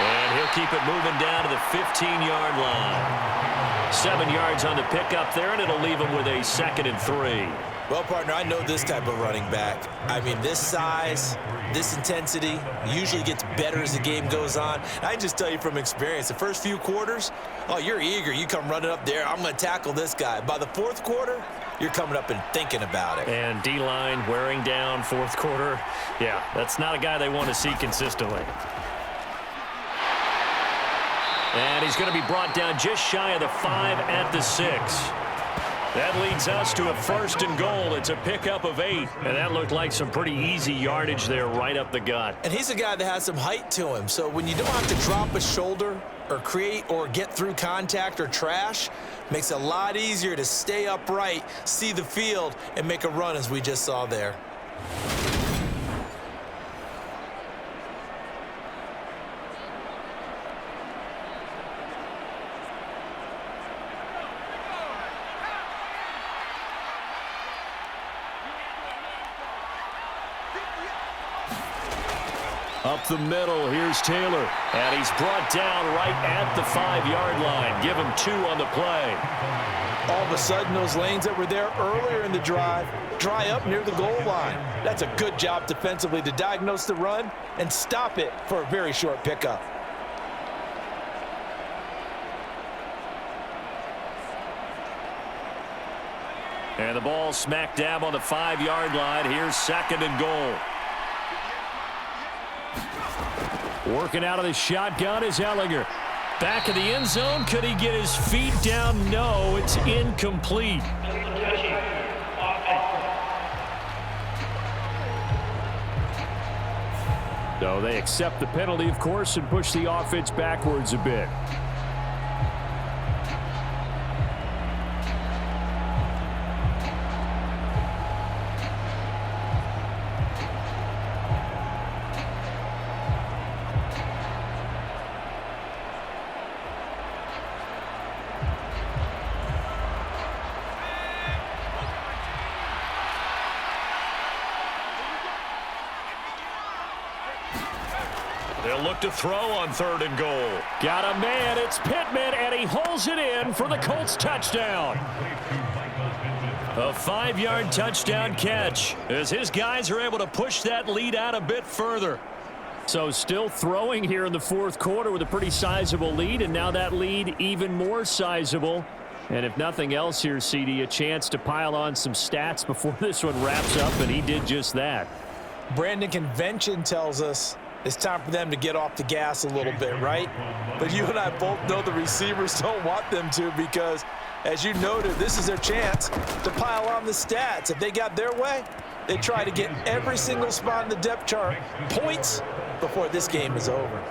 And he'll keep it moving down to the 15-yard line. 7 yards on the pickup there, and it'll leave him with a 2nd and 3. Well, partner, I know this type of running back. I mean, this size, this intensity usually gets better as the game goes on. I can just tell you from experience, the first few quarters, oh, you're eager. You come running up there, I'm going to tackle this guy. By the fourth quarter, you're coming up and thinking about it. And D-line wearing down fourth quarter. Yeah, that's not a guy they want to see consistently. And he's going to be brought down just shy of the 5 at the 6. That leads us to a 1st and goal. It's a pickup of 8. And that looked like some pretty easy yardage there right up the gut. And he's a guy that has some height to him. So when you don't have to drop a shoulder or create or get through contact or trash, makes it a lot easier to stay upright, see the field, and make a run as we just saw there. Up the middle, here's Taylor. And he's brought down right at the 5-yard line. Give him 2 on the play. All of a sudden, those lanes that were there earlier in the drive dry up near the goal line. That's a good job defensively to diagnose the run and stop it for a very short pickup. And the ball smack dab on the 5-yard line. Here's 2nd and goal. Working out of the shotgun is Ellinger. Back in the end zone. Could he get his feet down? No, it's incomplete. So they accept the penalty, of course, and push the offense backwards a bit. They'll look to throw on 3rd and goal. Got a man, it's Pittman, and he holds it in for the Colts touchdown. A 5-yard touchdown catch as his guys are able to push that lead out a bit further. So still throwing here in the fourth quarter with a pretty sizable lead, and now that lead even more sizable. And if nothing else here, CD, a chance to pile on some stats before this one wraps up, and he did just that. Brandon, convention tells us it's time for them to get off the gas a little bit, right? But you and I both know the receivers don't want them to because, as you noted, this is their chance to pile on the stats. If they got their way, they try to get every single spot in the depth chart points before this game is over.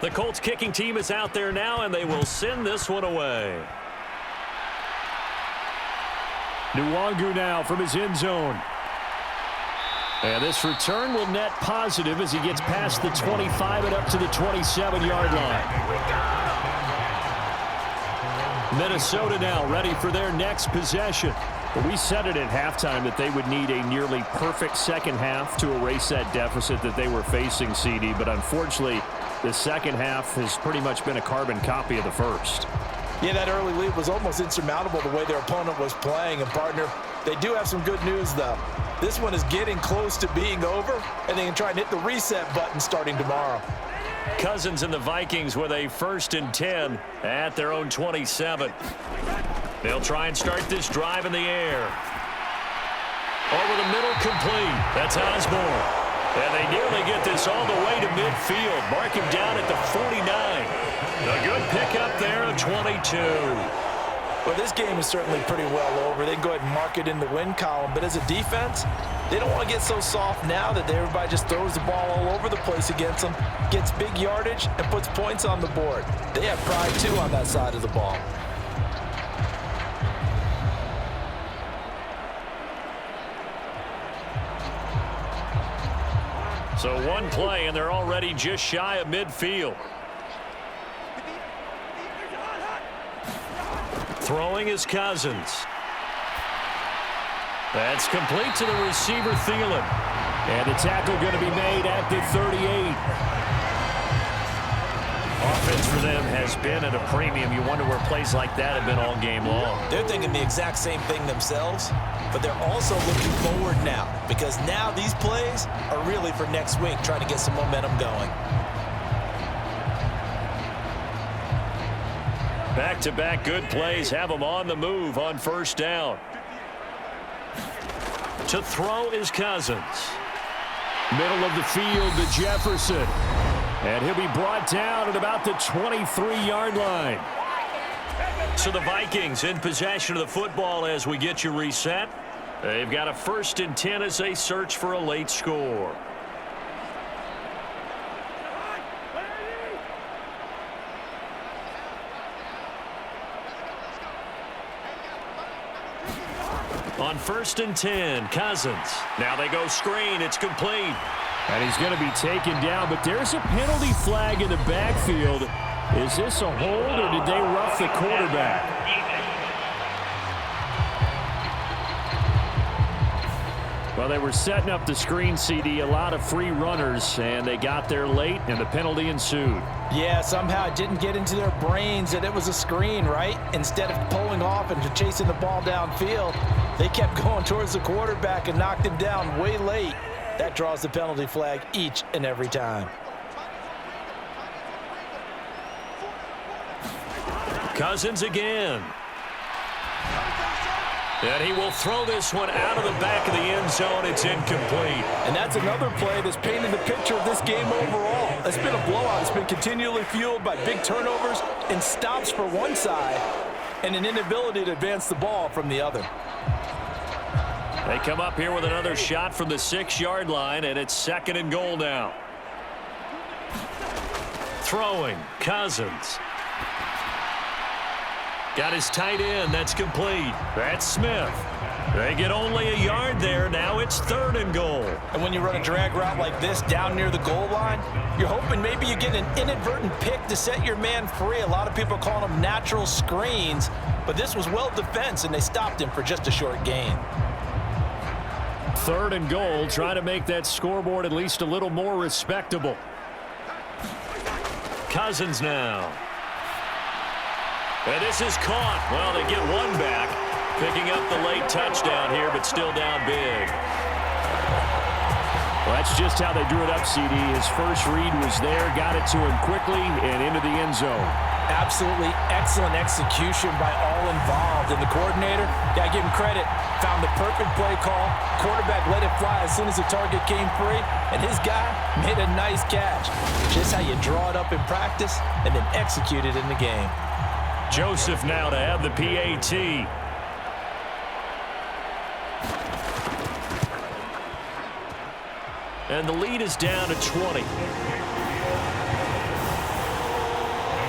The Colts kicking team is out there now, and they will send this one away. Nwangu now from his end zone. And this return will net positive as he gets past the 25 and up to the 27-yard line. Minnesota now ready for their next possession. We said it at halftime that they would need a nearly perfect second half to erase that deficit that they were facing, CD. But unfortunately, the second half has pretty much been a carbon copy of the first. Yeah, that early lead was almost insurmountable the way their opponent was playing. And, partner, they do have some good news, though. This one is getting close to being over, and they can try and hit the reset button starting tomorrow. Cousins and the Vikings with a 1st and 10 at their own 27. They'll try and start this drive in the air. Over the middle, complete. That's Osborne. And they nearly get this all the way to midfield. Mark him down at the 49. A good pickup there of 22. Well, this game is certainly pretty well over. They can go ahead and mark it in the win column. But as a defense, they don't want to get so soft now that everybody just throws the ball all over the place against them, gets big yardage, and puts points on the board. They have pride, too, on that side of the ball. So one play, and they're already just shy of midfield. Throwing is Cousins. That's complete to the receiver, Thielen. And the tackle going to be made at the 38. Offense for them has been at a premium. You wonder where plays like that have been all game long. They're thinking the exact same thing themselves, but they're also looking forward now because now these plays are really for next week, trying to get some momentum going. Back-to-back good plays have them on the move on 1st down. To throw is Cousins. Middle of the field to Jefferson. And he'll be brought down at about the 23-yard line. So the Vikings in possession of the football as we get you reset. They've got a 1st and 10 as they search for a late score. On 1st and 10, Cousins. Now they go screen. It's complete. And he's going to be taken down, but there's a penalty flag in the backfield. Is this a hold, or did they rough the quarterback? Well, they were setting up the screen, CD, a lot of free runners, and they got there late, and the penalty ensued. Yeah, somehow it didn't get into their brains that it was a screen, right? Instead of pulling off and chasing the ball downfield, they kept going towards the quarterback and knocked him down way late. That draws the penalty flag each and every time. Cousins again. And he will throw this one out of the back of the end zone. It's incomplete. And that's another play that's painted the picture of this game overall. It's been a blowout. It's been continually fueled by big turnovers and stops for one side and an inability to advance the ball from the other. They come up here with another shot from the 6-yard line, and it's 2nd and goal now. Throwing, Cousins. Got his tight end. That's complete. That's Smith. They get only a yard there. Now it's 3rd and goal. And when you run a drag route like this down near the goal line, you're hoping maybe you get an inadvertent pick to set your man free. A lot of people call them natural screens, but this was well defense, and they stopped him for just a short gain. 3rd and goal, trying to make that scoreboard at least a little more respectable. Cousins now. And this is caught. Well, they get one back, picking up the late touchdown here, but still down big. Well, that's just how they drew it up, CD. His first read was there, got it to him quickly, and into the end zone. Absolutely excellent execution by all involved. And the coordinator, gotta give him credit, found the perfect play call. Quarterback let it fly as soon as the target came free, and his guy made a nice catch. Just how you draw it up in practice and then execute it in the game. Joseph now to have the PAT. And the lead is down to 20.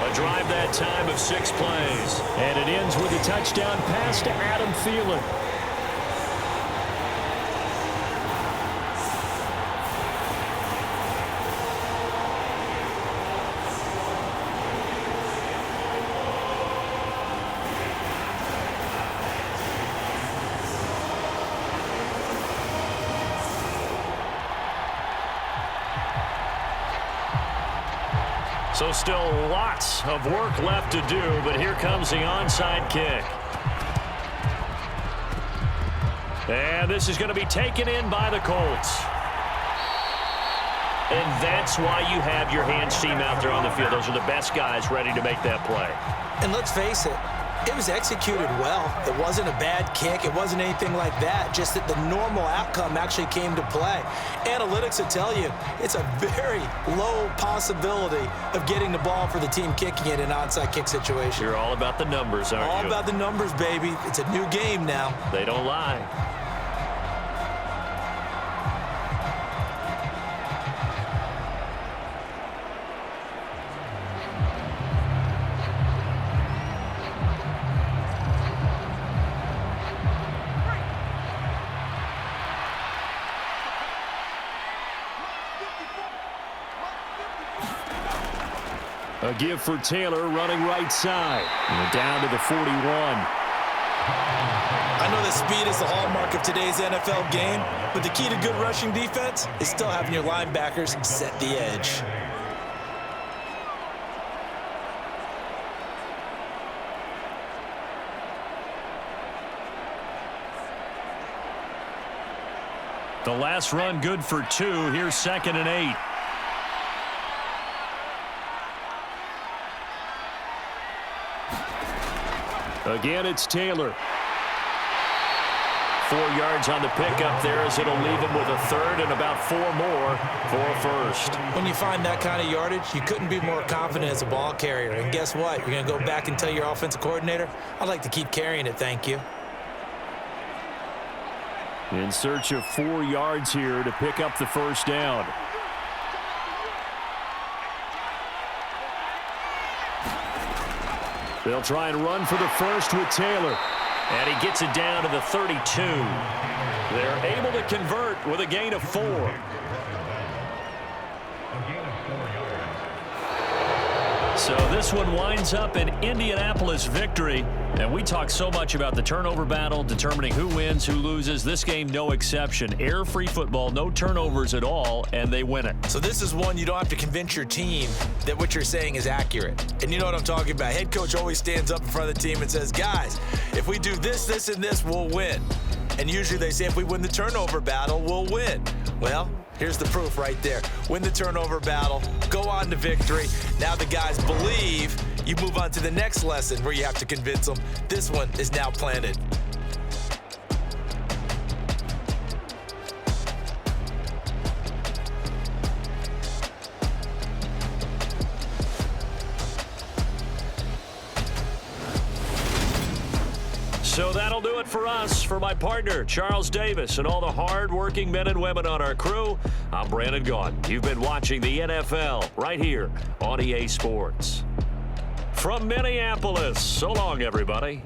A drive that time of 6 plays. And it ends with a touchdown pass to Adam Thielen. So still lots of work left to do, but here comes the onside kick. And this is going to be taken in by the Colts. And that's why you have your hands team out there on the field. Those are the best guys ready to make that play. And let's face it, it was executed well. It wasn't a bad kick. It wasn't anything like that. Just that the normal outcome actually came to play. Analytics will tell you it's a very low possibility of getting the ball for the team kicking it in an onside kick situation. You're all about the numbers, aren't you? All about the numbers, baby. It's a new game now. They don't lie. A give for Taylor running right side. And we're down to the 41. I know that speed is the hallmark of today's NFL game, but the key to good rushing defense is still having your linebackers set the edge. The last run good for 2. Here's 2nd and 8. Again, it's Taylor. 4 yards on the pickup there as it'll leave him with a 3rd and about 4 more for a 1st. When you find that kind of yardage, you couldn't be more confident as a ball carrier. And guess what? You're going to go back and tell your offensive coordinator, I'd like to keep carrying it, thank you. In search of 4 yards here to pick up the 1st down. They'll try and run for the 1st with Taylor. And he gets it down to the 32. They're able to convert with a gain of 4. So this one winds up an Indianapolis victory. And we talk so much about the turnover battle, determining who wins, who loses. This game, no exception. Error-free football, no turnovers at all, and they win it. So this is one you don't have to convince your team that what you're saying is accurate. And you know what I'm talking about. Head coach always stands up in front of the team and says, guys, if we do this, this, and this, we'll win. And usually they say if we win the turnover battle, we'll win. Well, here's the proof right there. Win the turnover battle, go on to victory. Now the guys believe. You move on to the next lesson where you have to convince them. This one is now planted. So that'll do it for us. For my partner, Charles Davis, and all the hard-working men and women on our crew, I'm Brandon Gaudin. You've been watching the NFL right here on EA Sports. From Minneapolis, so long, everybody.